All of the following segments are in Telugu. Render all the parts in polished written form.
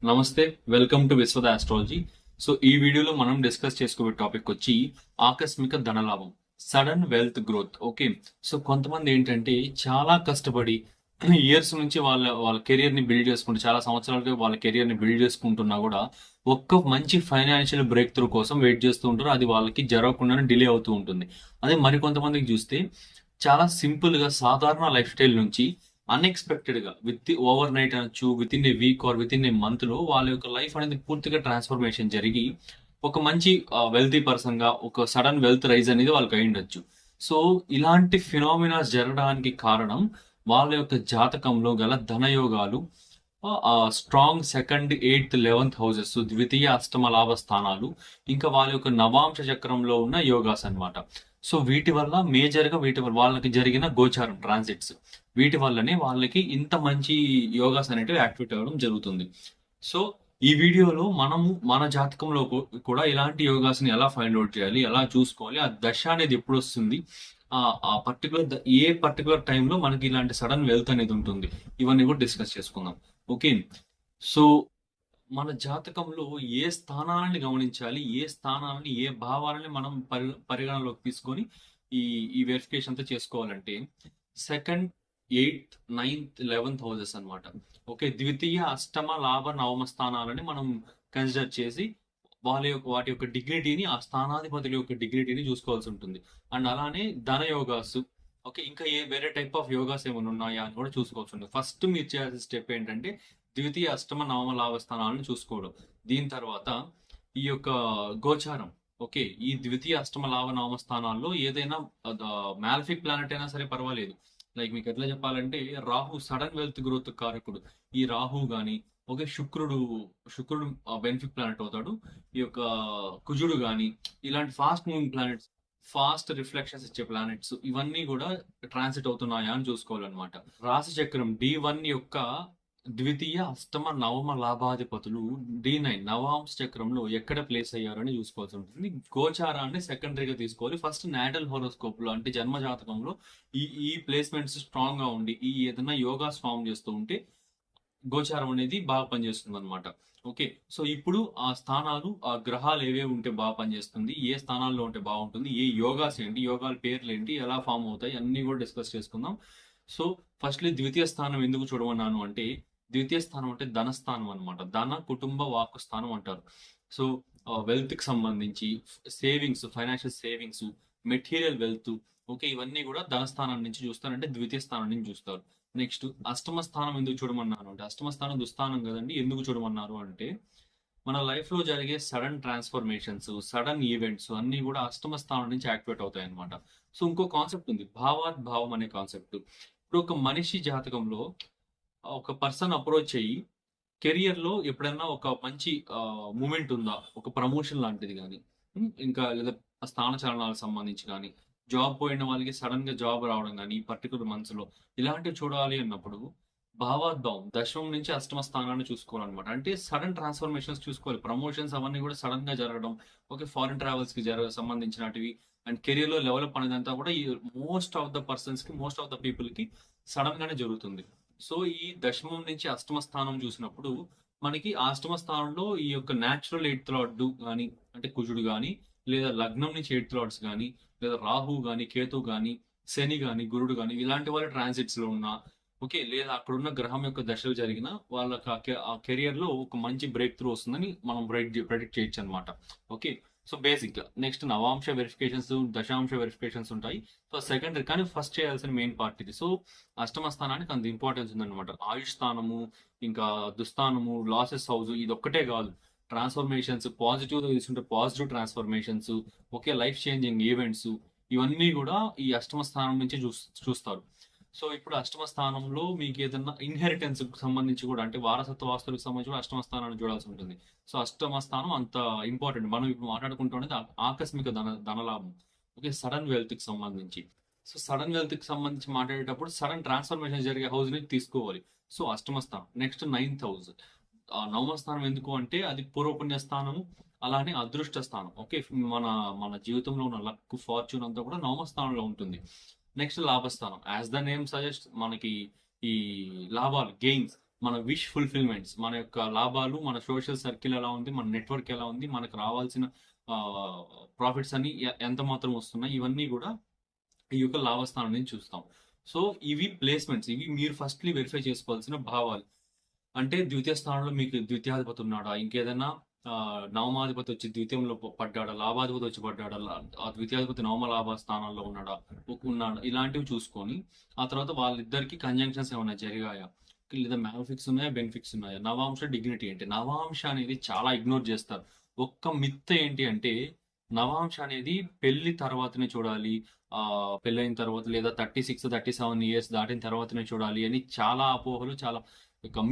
నమస్తే. Welcome to Vishwada astrology. So ఈ వీడియోలో మనం డిస్కస్ చేసుకోబోయే టాపిక్ వచ్చి ఆకస్మిక ధనలాభం, sudden wealth growth. Okay. So కొంతమంది ఏంటంటే చాలా కష్టపడి ఇయర్స్ నుంచి వాళ్ళ వాళ్ళ కెరియర్ ని బిల్డ్ చేసుకుంటూ, చాలా సంవత్సరాలుగా వాళ్ళ కెరియర్ ని బిల్డ్ చేసుకుంటున్నా కూడా ఒక్క మంచి ఫైనాన్షియల్ బ్రేక్ త్రూ కోసం వెయిట్ చేస్తూ ఉంటారు. అది వాళ్ళకి జరగకుండానే డిలే అవుతూ ఉంటుంది. అదే మరికొంతమందికి చూస్తే చాలా సింపుల్ గా సాధారణ లైఫ్ స్టైల్ నుంచి అన్ఎక్స్పెక్టెడ్ గా ఓవర్ నైట్ అనొచ్చు, with in a week or with in a month లో వాళ్ళ యొక్క లైఫ్ అనేది పూర్తిగా ట్రాన్స్ఫర్మేషన్ జరిగి ఒక మంచి వెల్తీ పర్సన్ గా ఒక సడన్ వెల్త్ రైజ్ అనేది వాళ్ళకి అయి ఉండొచ్చు. సో ఇలాంటి ఫినామినాస్ జరగడానికి కారణం వాళ్ళ యొక్క జాతకంలో గల ధనయోగాలు, strong second, eighth, 11th houses, ద్వితీయ అష్టమ లాభ స్థానాలు, ఇంకా వాళ్ళ యొక్క నవాంశ చక్రంలో ఉన్న యోగాస్ అన్నమాట. సో వీటి వల్ల వీటి వల్ల వాళ్ళకి జరిగిన గోచారం ట్రాన్సిట్స్, వీటి వల్లనే వాళ్ళకి ఇంత మంచి యోగాస్ అనేటివి యాక్టివేట్ అవ్వడం జరుగుతుంది. సో ఈ వీడియోలో మనము మన జాతకంలో కూడా ఇలాంటి యోగాస్ ని ఎలా ఫైండ్ అవుట్ చేయాలి, ఎలా చూసుకోవాలి, ఆ దశ అనేది ఎప్పుడు వస్తుంది, ఆ ఏ పర్టికులర్ టైంలో మనకి ఇలాంటి సడన్ వెల్త్ అనేది ఉంటుంది, ఇవన్నీ కూడా డిస్కస్ చేసుకుందాం. ఓకే. సో మన జాతకంలో ఏ స్థానాలని గమనించాలి, ఏ స్థానాలని, ఏ భావాలని మనం పరిగణలోకి తీసుకొని ఈ ఈ వెరిఫికేషన్ అంతా చేసుకోవాలంటే second, eighth, 9th, 11th houses అన్నమాట. ఓకే. ద్వితీయ అష్టమ లాభ నవమ స్థానాలని మనం కన్సిడర్ చేసి వాటి యొక్క డిగ్నిటీని, ఆ స్థానాధిపతుల యొక్క డిగ్నిటీని చూసుకోవాల్సి ఉంటుంది. అండ్ అలానే ధన యోగాస్, ఓకే, ఇంకా వేరే టైప్ ఆఫ్ యోగాస్ ఏమైనా ఉన్నాయా అని కూడా చూసుకోవాల్సి ఉంటుంది. ఫస్ట్ మీరు చేయాల్సిన స్టెప్ ఏంటంటే ద్వితీయ అష్టమ నవమ లాభ స్థానాలను చూసుకోవడం. దీని తర్వాత ఈ యొక్క గోచారం. ఓకే. ఈ ద్వితీయ అష్టమ లాభ నవమ స్థానాల్లో ఏదైనా మ్యాలఫిక్ ప్లానెట్ అయినా సరే పర్వాలేదు. లైక్ మీకు ఎట్లా చెప్పాలంటే రాహు సడన్ వెల్త్ గ్రోత్ కారకుడు. ఈ రాహు గాని, ఓకే, శుక్రుడు బెనిఫిక్ ప్లానెట్ అవుతాడు. ఈ యొక్క కుజుడు గాని, ఇలాంటి fast moving planets, fast reflections ఇచ్చే ప్లానెట్స్, ఇవన్నీ కూడా ట్రాన్సిట్ అవుతున్నాయా అని చూసుకోవాలన్నమాట. రాశి చక్రం D1 యొక్క ద్వితీయ అష్టమ నవమ లాభాధిపతులు D9 నవాంశ చక్రంలో ఎక్కడ ప్లేస్ అయ్యారని చూసుకోవాల్సి ఉంటుంది. గోచారాన్ని సెకండరీగా తీసుకోవాలి. ఫస్ట్ నాటల్ హోరోస్కోప్ లో, అంటే జన్మ జాతకంలో ఈ ప్లేస్మెంట్స్ స్ట్రాంగ్ గా ఉండి ఏదైనా యోగాస్ ఫామ్ చేస్తూ ఉంటే గోచారం అనేది బాగా పనిచేస్తుంది అనమాట. ఓకే. సో ఇప్పుడు ఆ స్థానాలు, ఆ గ్రహాలు ఏవేవి ఉంటే బాగా పనిచేస్తుంది, ఏ స్థానాల్లో ఉంటే బాగుంటుంది, ఏ యోగాస్ ఏంటి, యోగాల పేర్లు ఏంటి, ఎలా ఫామ్ అవుతాయి, అన్ని కూడా డిస్కస్ చేసుకుందాం. సో ఫస్ట్లీ ద్వితీయ స్థానం ఎందుకు చూడమన్నాను అంటే, ద్వితీయ స్థానం అంటే ధనస్థానం అనమాట. ధన, కుటుంబ, వాక్కు స్థానం అంటారు. సో వెల్త్ కి సంబంధించి savings, financial savings, material wealth, okay, ఇవన్నీ కూడా ధనస్థానం నుంచి చూస్తారంటే ద్వితీయ స్థానం నుంచి చూస్తారు. నెక్స్ట్ అష్టమ స్థానం ఎందుకు చూడమన్నారు అంటే, అష్టమ స్థానం దుస్థానం కదండి. ఎందుకు చూడమన్నారు అంటే మన లైఫ్ లో జరిగే సడన్ ట్రాన్స్ఫర్మేషన్స్, సడన్ ఈవెంట్స్ అన్ని కూడా అష్టమ స్థానం నుంచి యాక్టివేట్ అవుతాయి అనమాట. సో ఇంకో కాన్సెప్ట్ ఉంది, భావాద్భావం అనే కాన్సెప్ట్. ఇప్పుడు ఒక మనిషి జాతకంలో ఒక పర్సన్ అప్రోచ్ అయ్యి కెరియర్ లో ఎప్పుడైనా ఒక మంచి మూమెంట్ ఉందా, ఒక ప్రమోషన్ లాంటిది కానీ, ఇంకా లేదా స్థాన చలనాలకు సంబంధించి కానీ, జాబ్ పోయిన వాళ్ళకి సడన్ గా జాబ్ రావడం కానీ ఈ పర్టికులర్ మంత్స్ లో, ఇలాంటివి చూడాలి అన్నప్పుడు భావాద్భావం దశమం నుంచి అష్టమ స్థానాన్ని చూసుకోవాలన్నమాట. అంటే సడన్ ట్రాన్స్ఫర్మేషన్స్ చూసుకోవాలి. ప్రమోషన్స్ అవన్నీ కూడా సడన్ గా జరగడం, ఓకే, ఫారిన్ ట్రావెల్స్ కి సంబంధించినటివి, అండ్ కెరియర్ లో డెవలప్ అనేదంతా కూడా ఈ మోస్ట్ ఆఫ్ ద పర్సన్స్ కి, మోస్ట్ ఆఫ్ ద పీపుల్ కి సడన్ గానే జరుగుతుంది. సో ఈ దశమం నుంచి అష్టమ స్థానం చూసినప్పుడు మనకి ఆ అష్టమ స్థానంలో ఈ యొక్క న్యాచురల్ ఎయిత్ లార్డ్ కానీ, అంటే కుజుడు కానీ, లేదా లగ్నం నుంచి ఎయిత్ లార్డ్స్ కానీ, లేదా రాహు కానీ, కేతు కానీ, శని కానీ, గురుడు కానీ, ఇలాంటి వాళ్ళ ట్రాన్సిట్స్ లో ఉన్న, ఓకే, లేదా అక్కడ ఉన్న గ్రహం యొక్క దశలు జరిగిన వాళ్ళకి ఆ కెరియర్ లో ఒక మంచి బ్రేక్ త్రూ వస్తుందని మనం ప్రెడిక్ట్ చేయొచ్చు అనమాట. ఓకే. సో బేసిక్ గా నెక్స్ట్ నవాంశ వెరిఫికేషన్స్, దశాంశ వెరిఫికేషన్స్ ఉంటాయి. సో సెకండరీ, కానీ ఫస్ట్ చేయాల్సిన మెయిన్ పార్ట్ ఇది. సో అష్టమ స్థానానికి అంత ఇంపార్టెన్స్ ఉందన్నమాట. ఆయుష్ స్థానము, ఇంకా దుస్థానము, లాసెస్ హౌస్, ఇది ఒక్కటే కాదు, ట్రాన్స్ఫర్మేషన్స్, పాజిటివ్ తీసుకుంటే positive transformations, okay, life changing events, ఇవన్నీ కూడా ఈ అష్టమ స్థానం నుంచి చూస్తారు. సో ఇప్పుడు అష్టమ స్థానంలో మీకు ఏదైనా ఇన్హెరిటెన్స్ సంబంధించి కూడా, అంటే వారసత్వ వాస్తులకు సంబంధించి కూడా అష్టమ స్థానాన్ని చూడాల్సి ఉంటుంది. సో అష్టమ స్థానం అంత ఇంపార్టెంట్. మనం ఇప్పుడు మాట్లాడుకుంటున్నది ఆకస్మిక ధనలాభం, ఓకే, సడన్ వెల్త్ కి సంబంధించి. సో సడన్ వెల్త్ కి సంబంధించి మాట్లాడేటప్పుడు సడన్ ట్రాన్స్ఫర్మేషన్ జరిగే హౌస్ ని తీసుకోవాలి. సో అష్టమ స్థానం. Next 9th house. నవమ స్థానం ఎందుకు అంటే అది పూర్వపుణ్య స్థానము, అలానే అదృష్ట స్థానం. ఓకే. మన మన జీవితంలో ఉన్న లక్, ఫార్చ్యూన్ అంతా కూడా నవమ స్థానంలో ఉంటుంది. నెక్స్ట్ లాభస్థానం. యాజ్ ద నేమ్ సజెస్ట్, మనకి ఈ లాభాలు, గెయిన్స్, మన విష్ ఫుల్ఫిల్మెంట్స్, మన యొక్క లాభాలు, మన సోషల్ సర్కిల్ ఎలా ఉంది, మన నెట్వర్క్ ఎలా ఉంది, మనకు రావాల్సిన ప్రాఫిట్స్ అన్ని ఎంత మాత్రం వస్తున్నాయి, ఇవన్నీ కూడా ఈ యొక్క లాభస్థానం నుంచి చూస్తాం. సో ఇవి ప్లేస్మెంట్స్, ఇవి మీరు ఫస్ట్లీ వెరిఫై చేసుకోవాల్సిన భావాలు. అంటే ద్వితీయ స్థానంలో మీకు ద్వితీయాధిపతి ఉన్నాడా, ఇంకేదైనా నవమాధిపతి వచ్చి ద్వితీయంలో పడ్డాడా, లాభాధిపతి వచ్చి పడ్డాడా, ఆ ద్వితీయాధిపతి నవమ లాభ స్థానాల్లో ఉన్నాడా, ఇలాంటివి చూసుకొని ఆ తర్వాత వాళ్ళిద్దరికి కంజంక్షన్స్ ఏమైనా జరిగాయా, లేదా మ్యాలఫిక్స్ ఉన్నాయా, బెనిఫిక్స్ ఉన్నాయా, నవాంశ డిగ్నిటీ ఏంటి. నవాంశ అనేది చాలా ఇగ్నోర్ చేస్తారు. ఒక్క మిత్ ఏంటి అంటే నవాంశ అనేది పెళ్లి తర్వాతనే చూడాలి, పెళ్ళైన తర్వాత లేదా 36-37 ఇయర్స్ దాటిన తర్వాతనే చూడాలి అని చాలా అపోహలు, చాలా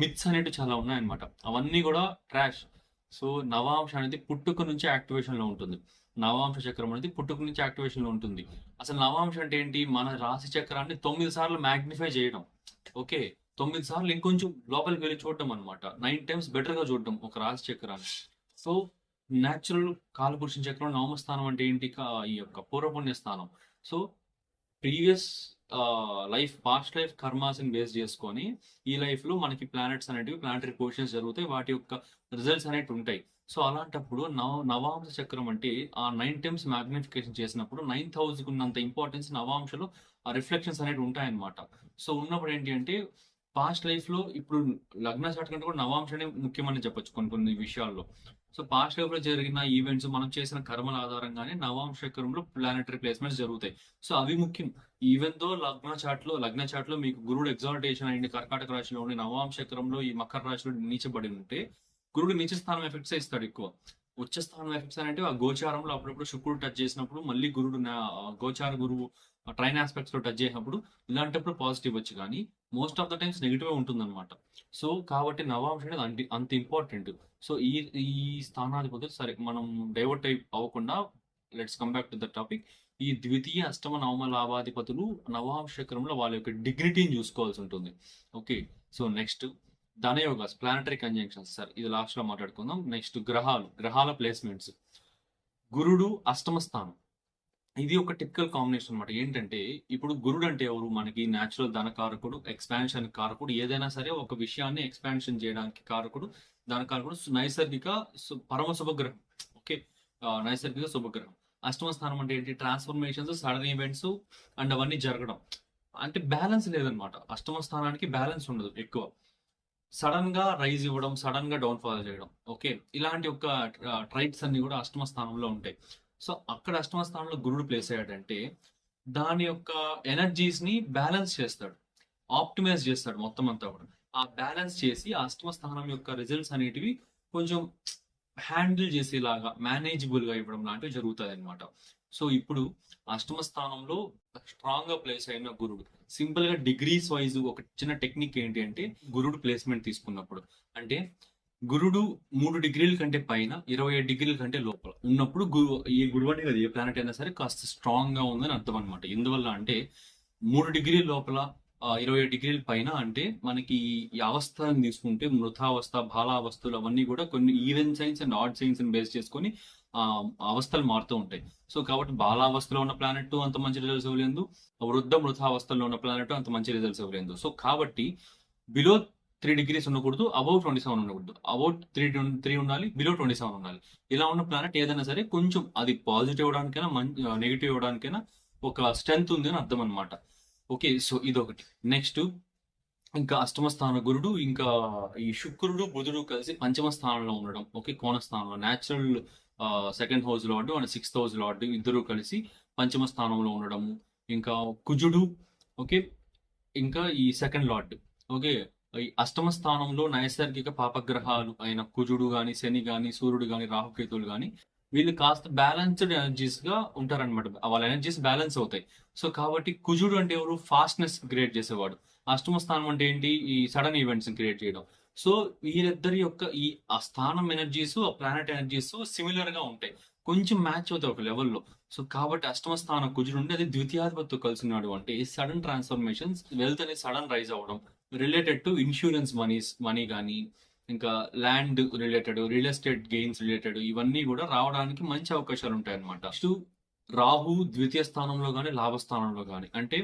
మిత్స్ అనేవి చాలా ఉన్నాయన్నమాట. అవన్నీ కూడా ట్రాష్. సో నవాంశ అనేది పుట్టుక నుంచి యాక్టివేషన్ లో ఉంటుంది. నవాంశ చక్రం అనేది పుట్టుక నుంచి యాక్టివేషన్ లో ఉంటుంది. అసలు నవాంశ అంటే ఏంటి, మన రాశి చక్రాన్ని 9 సార్లు మ్యాగ్నిఫై చేయడం. ఓకే, 9 సార్లు ఇంకొంచెం లోపలికి వెళ్ళి చూడడం అనమాట. 9 టైమ్స్ బెటర్ గా చూడడం ఒక రాశి చక్రాన్ని. సో న్యాచురల్ కాలపురుషుని చక్రం నవమ స్థానం అంటే ఏంటి, ఈ యొక్క పూర్వపుణ్య స్థానం. So previous life, past life కర్మాస్ని బేస్ చేసుకొని ఈ లైఫ్ లో మనకి ప్లానెట్స్ అనేటివి, ప్లానటరీ పొజిషన్స్ జరుగుతాయి, వాటి యొక్క రిజల్ట్స్ అనేవి ఉంటాయి. సో అలాంటప్పుడు నవాంశ చక్రం అంటే ఆ 9 టైమ్స్ మ్యాగ్నిఫికేషన్ చేసినప్పుడు 9,000 ఉన్నంత ఇంపార్టెన్స్ నవాంశలో ఆ రిఫ్లెక్షన్స్ అనేవి ఉంటాయన్నమాట. సో ఉన్నప్పుడు ఏంటి అంటే పాస్ట్ లైఫ్ లో, ఇప్పుడు లగ్న చాట్ కంటే కూడా నవాంశనే ముఖ్యమని చెప్పొచ్చు కొన్ని కొన్ని విషయాల్లో. సో పాస్ట్ లైఫ్ లో జరిగిన ఈవెంట్స్, మనం చేసిన కర్మల ఆధారంగానే నవాంశ చక్రంలో ప్లానటరీ ప్లేస్మెంట్స్ జరుగుతాయి. సో అవి ముఖ్యం. ఈవెన్ దో లగ్న చాట్ లో మీకు గురుడు ఎగ్జాల్టేషన్ అయింది కర్కాటక రాశిలో ఉండి నవాంశ చక్రంలో ఈ మకర రాశిలో నీచబడి ఉంటే, గురుడు నీచ స్థానం ఎఫెక్ట్స్ ఇస్తాడు ఎక్కువ. ఉచ్చ స్థానం ఎఫెక్ట్స్ అంటే ఆ గోచారంలో అప్పుడప్పుడు శుక్రుడు టచ్ చేసినప్పుడు, మళ్ళీ గురుడు గోచార గురువు ట్రైన్ ఆస్పెక్ట్స్ లో టచ్ చేసినప్పుడు, ఇలాంటప్పుడు పాజిటివ్ వచ్చి, కానీ most of the times negative ఉంటుంది అనమాట. సో కాబట్టి నవాంశ అనేది అంత ఇంపార్టెంట్. సో ఈ స్థానాధిపతులు, సరే మనం డైవర్ట్ అవ్వకుండా let's come back to the topic. ఈ ద్వితీయ అష్టమ నవమ లాభాధిపతులు నవాంశ చక్రంలో వాళ్ళ యొక్క డిగ్నిటీని చూసుకోవాల్సి ఉంటుంది. ఓకే, సో నెక్స్ట్ ధనయోగాస్, ప్లానటరీ కంజంక్షన్స్, సార్ ఇది లాస్ట్ లో మాట్లాడుకుందాం. నెక్స్ట్ గ్రహాల ప్లేస్మెంట్స్. గురుడు అష్టమ స్థానం, ఇది ఒక టిపికల్ కాంబినేషన్ అనమాట. ఏంటంటే ఇప్పుడు గురుడు అంటే ఎవరు, మనకి న్యాచురల్ ధనకారకుడు, ఎక్స్పాన్షన్ కారకుడు, ఏదైనా సరే ఒక విషయాన్ని ఎక్స్పాన్షన్ చేయడానికి కారకుడు, ధనకారకుడు, నైసర్గిక పరమ శుభగ్రహం. ఓకే, నైసర్గిక శుభగ్రహం. అష్టమ స్థానం అంటే ఏంటి, ట్రాన్స్ఫర్మేషన్స్, సడన్ ఈవెంట్స్ అండ్ అవన్నీ జరగడం. అంటే బ్యాలెన్స్ లేదనమాట. అష్టమ స్థానానికి బ్యాలెన్స్ ఉండదు ఎక్కువ. సడన్ గా రైజ్ ఇవ్వడం, సడన్ గా డౌన్ ఫాల్ చేయడం. ఓకే, ఇలాంటి ఒక ట్రైట్స్ అన్ని కూడా అష్టమ స్థానంలో ఉంటాయి. సో అక్కడ అష్టమ స్థానంలో గురుడు ప్లేస్ అయ్యాడంటే దాని యొక్క ఎనర్జీస్ ని బ్యాలెన్స్ చేస్తాడు, ఆప్టిమైజ్ చేస్తాడు మొత్తం అంతా కూడా. ఆ బ్యాలెన్స్ చేసి ఆ అష్టమ స్థానం యొక్క రిజల్ట్స్ అనేటివి కొంచెం హ్యాండిల్ చేసేలాగా, మేనేజబుల్ గా ఇవ్వడం లాంటివి జరుగుతాయి అనమాట. సో ఇప్పుడు అష్టమ స్థానంలో స్ట్రాంగ్ గా ప్లేస్ అయిన గురుడు, సింపుల్ గా డిగ్రీస్ వైజ్ ఒక చిన్న టెక్నిక్ ఏంటి అంటే, గురుడు ప్లేస్మెంట్ తీసుకున్నప్పుడు అంటే గురుడు 3 డిగ్రీల కంటే పైన, 27 డిగ్రీల కంటే లోపల ఉన్నప్పుడు ఈ గురువు అనే కదా ఏ ప్లానెట్ అయినా సరే కాస్త స్ట్రాంగ్ గా ఉందని అర్థం అనమాట. ఎందువల్ల అంటే 3 డిగ్రీల లోపల 27 డిగ్రీల పైన అంటే మనకి ఈ అవస్థను తీసుకుంటే మృతావస్థ, బాలావస్థలు అవన్నీ కూడా కొన్ని even science and odd science base చేసుకొని అవస్థలు మారుతూ ఉంటాయి. సో కాబట్టి బాలావస్థలో ఉన్న ప్లానెట్ అంత మంచి రిజల్ట్స్ ఇవ్వలేదు, మృతావస్థలో ఉన్న ప్లానెట్ అంత మంచి రిజల్ట్స్ ఇవ్వలేదు. సో కాబట్టి బిలో 3 degrees ఉండకూడదు, అబౌట్ 27 ఉండకూడదు. అబౌట్ 3 ఉండాలి, బిలో 27 ఉండాలి. ఇలా ఉన్న ప్లానెట్ ఏదైనా సరే కొంచెం అది పాజిటివ్ ఇవ్వడానికైనా నెగిటివ్ ఇవ్వడానికైనా ఒక స్ట్రెంత్ ఉంది అని అర్థం అనమాట. ఓకే, సో ఇదొకటి. నెక్స్ట్ ఇంకా అష్టమ స్థాన గురుడు, ఇంకా ఈ శుక్రుడు బుధుడు కలిసి పంచమ స్థానంలో ఉండడం. ఓకే, కోణ స్థానంలో natural second house lord and 6th house lord ఇద్దరు కలిసి పంచమ స్థానంలో ఉండడము. ఇంకా కుజుడు, ఓకే, ఇంకా ఈ సెకండ్ లార్డ్. ఓకే, ఈ అష్టమ స్థానంలో నైసర్గిక పాపగ్రహాలు అయిన కుజుడు గాని, శని గాని, సూర్యుడు గాని, రాహుకేతువులు గాని, వీళ్ళు కాస్త బ్యాలెన్స్డ్ ఎనర్జీస్ గా ఉంటారనమాట. వాళ్ళ ఎనర్జీస్ బ్యాలెన్స్ అవుతాయి. సో కాబట్టి కుజుడు అంటే ఎవరు, ఫాస్ట్నెస్ క్రియేట్ చేసేవాడు. అష్టమ స్థానం అంటే ఏంటి, ఈ సడన్ ఈవెంట్స్ క్రియేట్ చేయడం. సో వీరిద్దరి యొక్క ఈ ఆ స్థానం ఎనర్జీస్, ఆ ప్లానెట్ ఎనర్జీస్ సిమిలర్ గా ఉంటాయి, కొంచెం మ్యాచ్ అవుతాయి ఒక లెవెల్లో. సో కాబట్టి అష్టమ స్థానం కుజుడు ఉండి అది ద్వితీయాధిపతితో కలిసినాడు అంటే సడన్ ట్రాన్స్ఫర్మేషన్స్, వెల్త్ అనేది సడన్ రైజ్ అవ్వడం, రిలేటెడ్ టు ఇన్సూరెన్స్ మనీ కానీ, ఇంకా land related, real estate gains related, ఇవన్నీ కూడా రావడానికి మంచి అవకాశాలు ఉంటాయి అనమాట. నెక్స్ట్ రాహు ద్వితీయ స్థానంలో కానీ, లాభస్థానంలో కానీ, అంటే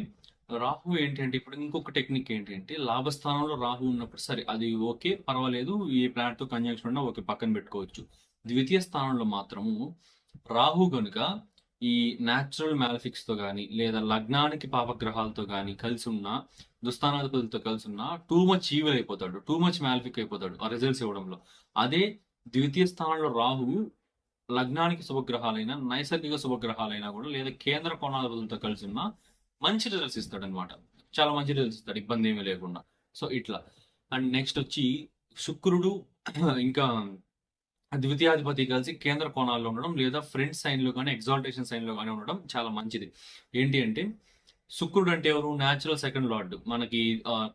రాహు ఏంటంటే ఇప్పుడు ఇంకొక టెక్నిక్ ఏంటంటే లాభస్థానంలో రాహు ఉన్నప్పుడు సరే అది ఓకే పర్వాలేదు, ఏ ప్లానెట్ తో కంజంక్షన్ ఉన్నా ఓకే పక్కన పెట్టుకోవచ్చు. ద్వితీయ స్థానంలో మాత్రము రాహు గనుక ఈ న్యాచురల్ మ్యాలఫిక్స్ తో గానీ లేదా లగ్నానికి పాపగ్రహాలతో గానీ కలిసి ఉన్న దుస్థానాధిపతులతో కలిసి ఉన్న టూ మచ్ ఈవిల్ అయిపోతాడు, టూ మచ్ మ్యాలఫిక్ అయిపోతాడు ఆ రిజల్ట్స్ ఇవ్వడంలో. అదే ద్వితీయ స్థానంలో రాహు లగ్నానికి శుభగ్రహాలైనా నైసర్గిక శుభగ్రహాలైనా కూడా లేదా కేంద్ర కోణాధిపతులతో కలిసి ఉన్న మంచి రిజల్ట్స్ ఇస్తాడు అనమాట. చాలా మంచి రిజల్ట్స్ ఇస్తాడు ఇబ్బంది ఏమీ లేకుండా. సో ఇట్లా. అండ్ నెక్స్ట్ వచ్చి శుక్రుడు ఇంకా ద్వితీయాధిపతి కలిసి కేంద్ర కోణాల్లో ఉండడం లేదా ఫ్రెండ్ సైన్ లో కానీ ఎగ్జాల్టేషన్ సైన్ లో కానీ ఉండడం చాలా మంచిది. ఏంటి అంటే శుక్రుడు అంటే ఎవరు? న్యాచురల్ సెకండ్ లార్డ్ మనకి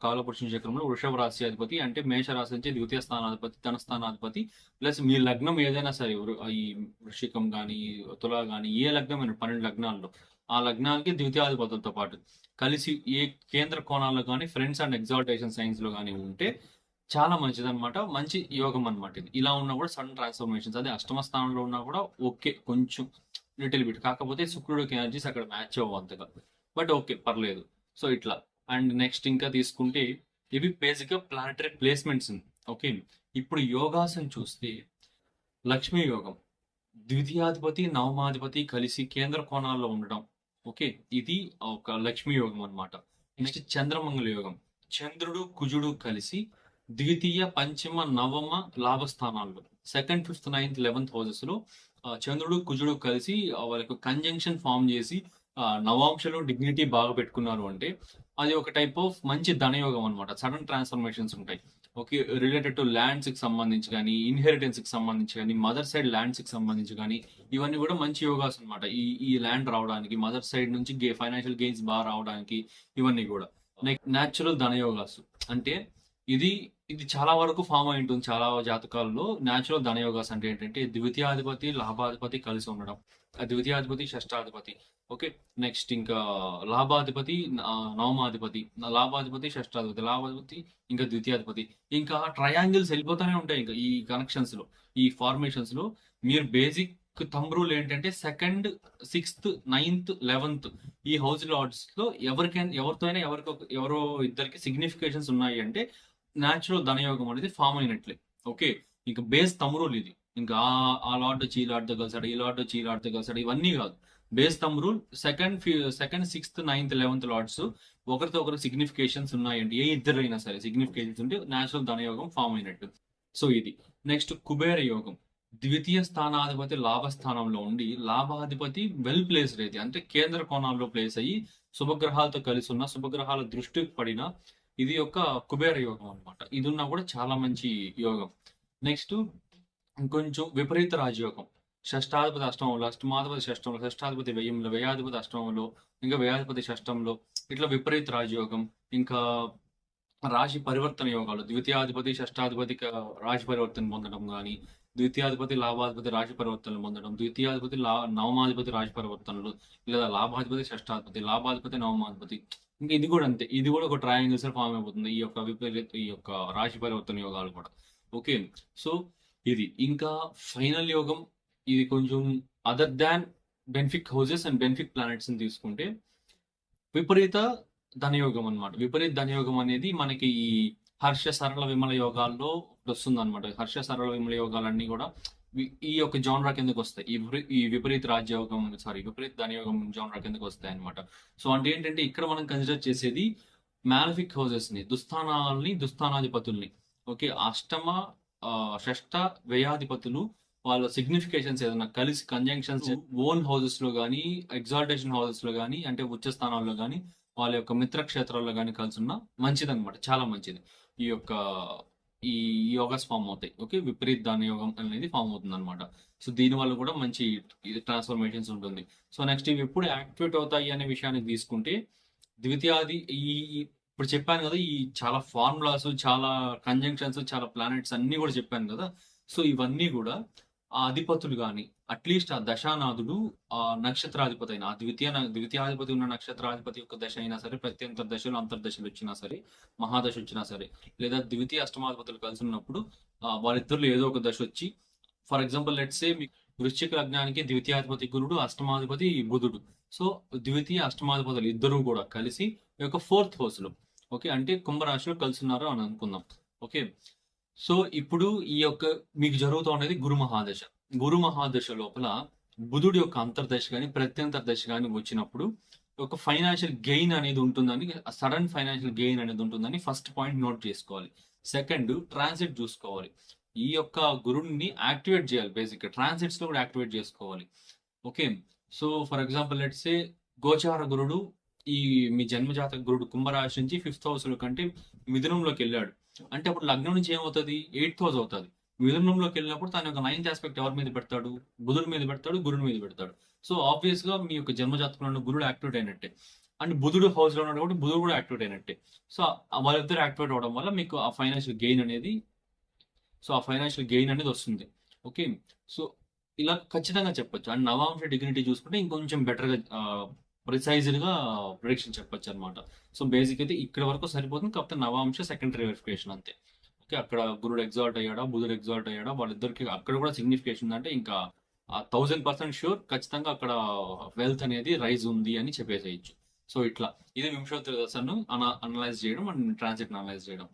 కాలపురుషుని చక్రంలో వృషభ రాశి అధిపతి, అంటే మేష రాశి నుంచి ద్వితీయ స్థానాధిపతి, ధన స్థానాధిపతి. ప్లస్ మీ లగ్నం ఏదైనా సరే ఈ వృశ్చికం కానీ తుల కానీ ఏ లగ్నం 12 లగ్నాల్లో ఆ లగ్నానికి ద్వితీయాధిపతులతో పాటు కలిసి ఏ కేంద్ర కోణాల్లో కానీ ఫ్రెండ్స్ అండ్ ఎగ్జాల్టేషన్ సైన్స్ లో కానీ ఉంటే చాలా మంచిది అనమాట. మంచి యోగం అనమాట ఇది. ఇలా ఉన్నా కూడా సడన్ ట్రాన్స్ఫర్మేషన్స్, అదే అష్టమ స్థానంలో ఉన్నా కూడా ఓకే కొంచెం లిటిల్ బిట్, కాకపోతే శుక్రుడికి ఎనర్జీస్ అక్కడ మ్యాచ్ అవ్వవు అంతగా, బట్ ఓకే పర్లేదు. సో ఇట్లా. అండ్ నెక్స్ట్ ఇంకా తీసుకుంటే ఇవి బేసిక్ గా ప్లానటరీ ప్లేస్మెంట్స్. ఓకే, ఇప్పుడు యోగాసన్ చూస్తే లక్ష్మీ యోగం, ద్వితీయాధిపతి నవమాధిపతి కలిసి కేంద్ర కోణాల్లో ఉండడం. ఓకే, ఇది ఒక లక్ష్మీ యోగం అనమాట. నెక్స్ట్ చంద్రమంగళ యోగం, చంద్రుడు కుజుడు కలిసి ద్వితీయ పంచమ నవమ లాభస్థానాల్లో second, fifth, ninth, 11th houses లో చంద్రుడు కుజుడు కలిసి వాళ్ళకి కంజంక్షన్ ఫామ్ చేసి నవాంశలో డిగ్నిటీ బాగా పెట్టుకున్నారు అంటే అది ఒక టైప్ ఆఫ్ మంచి ధనయోగం అనమాట. సడన్ ట్రాన్స్ఫర్మేషన్స్ ఉంటాయి. ఓకే, రిలేటెడ్ టు ల్యాండ్స్ కి సంబంధించి కానీ ఇన్హెరిటెన్స్ కి సంబంధించి కానీ మదర్ సైడ్ ల్యాండ్స్ కి సంబంధించి కానీ ఇవన్నీ కూడా మంచి యోగాస్ అనమాట. ఈ ల్యాండ్ రావడానికి మదర్ సైడ్ నుంచి ఫైనాన్షియల్ గెయిన్స్ బాగా రావడానికి ఇవన్నీ కూడా న్యాచురల్ ధనయోగాస్. అంటే ఇది ఇది చాలా వరకు ఫామ్ అయి ఉంటుంది చాలా జాతకాల్లో. న్యాచురల్ ధనయోగాస్ అంటే ఏంటంటే ద్వితీయాధిపతి లాభాధిపతి కలిసి ఉండడం, ద్వితీయాధిపతి షష్టాధిపతి. ఓకే, నెక్స్ట్ ఇంకా లాభాధిపతి నవమాధిపతి, లాభాధిపతి షష్టాధిపతి, లాభాధిపతి ఇంకా ద్వితీయాధిపతి, ఇంకా ట్రయాంగిల్స్ వెళ్ళిపోతూనే ఉంటాయి. ఇంకా ఈ కనెక్షన్స్ లో ఈ ఫార్మేషన్స్ లో మీరు బేసిక్ థంబ్ రూల్ ఏంటంటే సెకండ్, సిక్స్త్, నైన్త్, 11th ఈ హౌస్ లార్డ్స్ లో ఎవరితో అయినా ఎవరో ఇద్దరికి సిగ్నిఫికేషన్స్ ఉన్నాయి అంటే న్యాచురల్ ధనయోగం అనేది ఫామ్ అయినట్లే. ఓకే, ఇంకా బేస్ థంబ్ రూల్ ఇది. ఇంకా ఆ లార్డ్ వచ్చి ఈ లార్డ్తో కలిసాడు, ఈ లార్డ్ వచ్చి ఈ లార్డ్తో కలిసాడు, ఇవన్నీ కాదు. Base thumb rule second, sixth, ninth, 11th lords ఒకరితో ఒకరు సిగ్నిఫికేషన్స్ ఉన్నాయండి. ఏ ఇద్దరు అయినా సరే సిగ్నిఫికేషన్స్ ఉంటే న్యాచురల్ ధనయోగం ఫామ్ అయినట్టు. సో ఇది. నెక్స్ట్ కుబేర యోగం, ద్వితీయ స్థానాధిపతి లాభస్థానంలో ఉండి లాభాధిపతి వెల్ ప్లేస్డ్ అయితే అంటే కేంద్ర కోణాల్లో ప్లేస్ అయ్యి శుభగ్రహాలతో కలిసి ఉన్న శుభగ్రహాల దృష్టి పడిన ఇది ఒక కుబేర యోగం అనమాట. ఇది ఉన్నా కూడా చాలా మంచి యోగం. నెక్స్ట్ ఇంకొంచెం విపరీత రాజయోగం, షష్టాధిపతి అష్టమంలో, అష్టమాధిపతి షష్టంలో, షష్టాధిపతి వ్యయంలో, వ్యయాధిపతి అష్టమంలో, ఇంకా వ్యయాధిపతి షష్టంలో, ఇట్లా విపరీత రాజయోగం. ఇంకా రాశి పరివర్తన యోగాలు, ద్వితీయాధిపతి షష్టాధిపతి రాశి పరివర్తన పొందడం కానీ, ద్వితీయాధిపతి లాభాధిపతి రాశి పరివర్తనలు పొందడం, ద్వితీయాధిపతి నవమాధిపతి రాశి పరివర్తనలు, లేదా లాభాధిపతి షష్టాధిపతి, లాభాధిపతి నవమాధిపతి. ఇంకా ఇది కూడా అంతే, ఇది కూడా ఒక ట్రయాంగిల్స్ ఫామ్ అయిపోతుంది ఈ యొక్క రాశి పరివర్తన యోగాలు కూడా. ఓకే, సో ఇది. ఇంకా ఫైనల్ యోగం, ఇది కొంచెం other than benefic houses and benefic planets ని తీసుకుంటే విపరీత ధనయోగం అనమాట. విపరీత ధనయోగం అనేది మనకి ఈ హర్ష సరళ విమల యోగాల్లో వస్తుంది అనమాట. హర్ష సరళ విమల యోగాలన్నీ కూడా ఈ యొక్క జోనరా కిందకు వస్తాయి. ఈ విపరీత రాజ్యయోగం విపరీత ధనయోగం జోనరా కిందకు వస్తాయి అనమాట. సో అంటే ఏంటంటే ఇక్కడ మనం కన్సిడర్ చేసేది మ్యాలఫిక్ హౌసెస్ ని, దుస్థానాల్ని, దుస్థానాధిపతుల్ని. ఓకే, అష్టమ, షష్ట, వ్యయాధిపతులు వాళ్ళ సిగ్నిఫికేషన్స్ ఏదైనా కలిసి కంజంక్షన్స్ ఓన్ హౌసెస్ లో కానీ ఎగ్జాల్టేషన్ హౌసెస్ లో కానీ అంటే ఉచ్చ స్థానాల్లో కానీ వాళ్ళ యొక్క మిత్రక్షేత్రాల్లో కానీ కలిసి ఉన్న మంచిది అనమాట. చాలా మంచిది. ఈ యొక్క ఈ యోగాస్ ఫామ్ అవుతాయి. ఓకే, విపరీత ధన యోగం అనేది ఫామ్ అవుతుంది అనమాట. సో దీని వల్ల కూడా మంచి ట్రాన్స్ఫర్మేషన్స్ ఉంటుంది. సో నెక్స్ట్ ఇవి ఎప్పుడు యాక్టివేట్ అవుతాయి అనే విషయాన్ని తీసుకుంటే ద్వితీయాది ఇప్పుడు చెప్పాను కదా, ఈ చాలా ఫార్ములాస్, చాలా కంజంక్షన్స్, చాలా ప్లానెట్స్ అన్ని కూడా చెప్పాను కదా. సో ఇవన్నీ కూడా ఆ అధిపతులు కానీ అట్లీస్ట్ ఆ దశానాథుడు ఆ నక్షత్రాధిపతి అయినా, ద్వితీయాధిపతి ఉన్న నక్షత్రాధిపతి యొక్క దశ అయినా సరే, ప్రత్యంతర దశలు అంతర్దశలు వచ్చినా సరే, మహాదశ వచ్చినా సరే, లేదా ద్వితీయ అష్టమాధిపతులు కలిసి ఉన్నప్పుడు వాళ్ళిద్దరిలో ఏదో ఒక దశ వచ్చి, ఫర్ ఎగ్జాంపుల్ లెట్స్ సే మీ వృశ్చిక లగ్నానికి ద్వితీయాధిపతి గురుడు, అష్టమాధిపతి బుధుడు సో ద్వితీయ అష్టమాధిపతులు ఇద్దరు కూడా కలిసి ఈ యొక్క ఫోర్త్ హౌస్ లో, ఓకే, అంటే కుంభరాశిలో కలుసున్నారు అని అనుకుందాం. ఓకే, సో ఇప్పుడు ఈ యొక్క మీకు జరుగుతూ ఉండేది గురు మహాదశ. గురు మహాదశ లోపల బుధుడి యొక్క అంతర్దశ కానీ ప్రత్యంతర దశ కానీ వచ్చినప్పుడు ఒక ఫైనాన్షియల్ గెయిన్ అనేది ఉంటుందని, సడన్ ఫైనాన్షియల్ గెయిన్ అనేది ఉంటుందని ఫస్ట్ పాయింట్ నోట్ చేసుకోవాలి. సెకండ్, ట్రాన్సిట్ చూసుకోవాలి. ఈ యొక్క గురుడిని యాక్టివేట్ చేయాలి. బేసిక్ ట్రాన్సిట్స్ లో కూడా యాక్టివేట్ చేసుకోవాలి. Okay, so for example let's say గోచార గురుడు, ఈ మీ జన్మజాతక గురుడు కుంభరాశి నుంచి 5th హౌస్ లో కంటే మిథునంలోకి వెళ్ళాడు అంటే అప్పుడు లగ్నం నుంచి ఏమవుతుంది, 8th హౌస్ అవుతుంది. మిథునంలోకి వెళ్ళినప్పుడు తన యొక్క 9th ఆస్పెక్ట్ ఎవరి మీద పెడతాడు, బుధుడి మీద పెడతాడు, గురుడి మీద పెడతాడు. సో ఆబ్వియస్ గా మీ యొక్క జన్మజాతకంలో గురుడు యాక్టివేట్ అయినట్టే, అండ్ బుధుడు హౌస్ లో ఉన్నాడు కాబట్టి బుధుడు కూడా యాక్టివేట్ అయినట్టే. సో వాళ్ళిద్దరు యాక్టివేట్ అవడం వల్ల మీకు ఆ ఫైనాన్షియల్ గెయిన్ అనేది, వస్తుంది. ఓకే, సో ఇలా ఖచ్చితంగా చెప్పొచ్చు. అండ్ నవాంశ డిగ్నిటీ చూసుకుంటే ఇంకొంచెం బెటర్ గా ప్రిసైజ్డ్ గా ప్రిడిక్షన్ చెప్పొచ్చు అనమాట. సో బేసిక్ అయితే ఇక్కడ వరకు సరిపోతుంది, కాకపోతే నవాంశ సెకండరీ వెరిఫికేషన్ అంతే. ఓకే, అక్కడ గురుడు ఎగ్జాల్ట్ అయ్యాడా, బుధుడు ఎగ్జాల్ట్ అయ్యాడా, వాళ్ళిద్దరికి అక్కడ కూడా సిగ్నిఫికేషన్ ఉందంటే ఇంకా 1000% షూర్ ఖచ్చితంగా అక్కడ వెల్త్ అనేది రైజ్ ఉంది అని చెప్పేసేయచ్చు. సో ఇట్లా ఇది వింశోత్తర దశను అనలైజ్ చేయడం అండ్ ట్రాన్సిట్ అనలైజ్ చేయడం.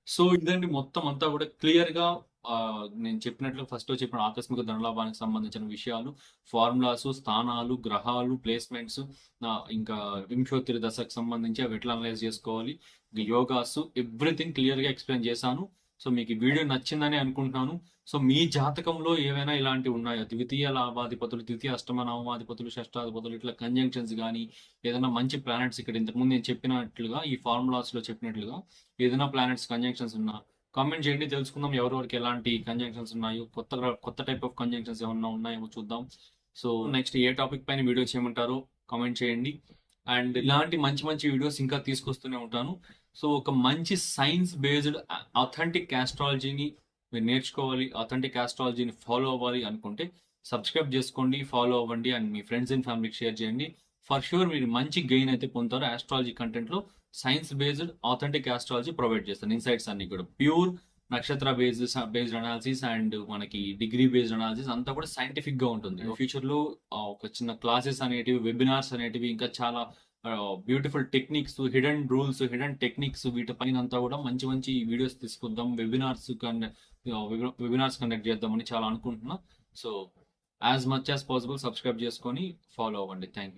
సో ఇదండి మొత్తం అంతా కూడా క్లియర్ గా నేను చెప్పినట్లు ఫస్ట్ లో చెప్పిన ఆకస్మిక ధనలాభానికి సంబంధించిన విషయాలు, ఫార్ములాస్, స్థానాలు, గ్రహాలు, ప్లేస్మెంట్స్, ఇంకా వింశోత్తరి దశకు సంబంధించి అవి ఎట్లా అనలైజ్ చేసుకోవాలి, యోగాస్, ఎవ్రీథింగ్ క్లియర్ గా ఎక్స్ప్లెయిన్ చేశాను. సో మీకు ఈ వీడియో నచ్చిందని అనుకుంటున్నాను. సో మీ జాతకంలో ఏవైనా ఇలాంటివి ఉన్నాయో, ద్వితీయ లాభాధిపతులు, ద్వితీయ అష్టమ నవమాధిపతులు, షష్టాధిపతులు, ఇట్లా కంజంక్షన్స్ కానీ ఏదైనా మంచి ప్లానెట్స్ ఇక్కడ ఇంతకుముందు నేను చెప్పినట్లుగా ఈ ఫార్ములాస్ లో చెప్పినట్లుగా ఏదైనా ప్లానెట్స్ కంజంక్షన్స్ ఉన్నా కామెంట్ చేయండి, తెలుసుకుందాం ఎవరెవరికి ఎలాంటి కంజంక్షన్స్ ఉన్నాయో, కొత్త టైప్ ఆఫ్ కంజంక్షన్స్ ఏమన్నా ఉన్నాయేమో చూద్దాం. సో నెక్స్ట్ ఏ టాపిక్ పైన వీడియో చేయమంటారో కామెంట్ చేయండి. అండ్ ఇలాంటి మంచి మంచి వీడియోస్ ఇంకా తీసుకొస్తూనే ఉంటాను. సో ఒక మంచి సైన్స్ బేస్డ్ అథెంటిక్ ఆస్ట్రాలజీని మీరు నేర్చుకోవాలి, అథెంటిక్ ఆస్ట్రాలజీని ఫాలో అవ్వాలి అనుకుంటే సబ్స్క్రైబ్ చేసుకోండి, ఫాలో అవ్వండి, అండ్ మీ ఫ్రెండ్స్ అండ్ ఫ్యామిలీకి షేర్ చేయండి. ఫర్ షూర్ మీరు మంచి గెయిన్ అయితే పొందుతారు. ఆస్ట్రాలజీ కంటెంట్ లో science based authentic astrology provide చేస్తాను. ఇన్సైట్స్ అన్ని కూడా ప్యూర్ నక్షత్ర బేస్డ్ అనాలిసిస్ అండ్ మనకి డిగ్రీ బేస్డ్ అనాలిసిస్ అంతా కూడా సైంటిఫిక్ గా ఉంటుంది. ఫ్యూచర్ లో ఒక చిన్న క్లాసెస్ అనేటివి, వెబినార్స్ అనేటివి, ఇంకా చాలా beautiful techniques, hidden rules, hidden techniques, వీటి పైన అంతా కూడా మంచి మంచి వీడియోస్ తీసుకుందాం, వెబినార్స్ కండక్ట్ చేద్దామని చాలా అనుకుంటున్నా. So as much as possible subscribe చేసుకొని ఫాలో అవ్వండి. Thank you.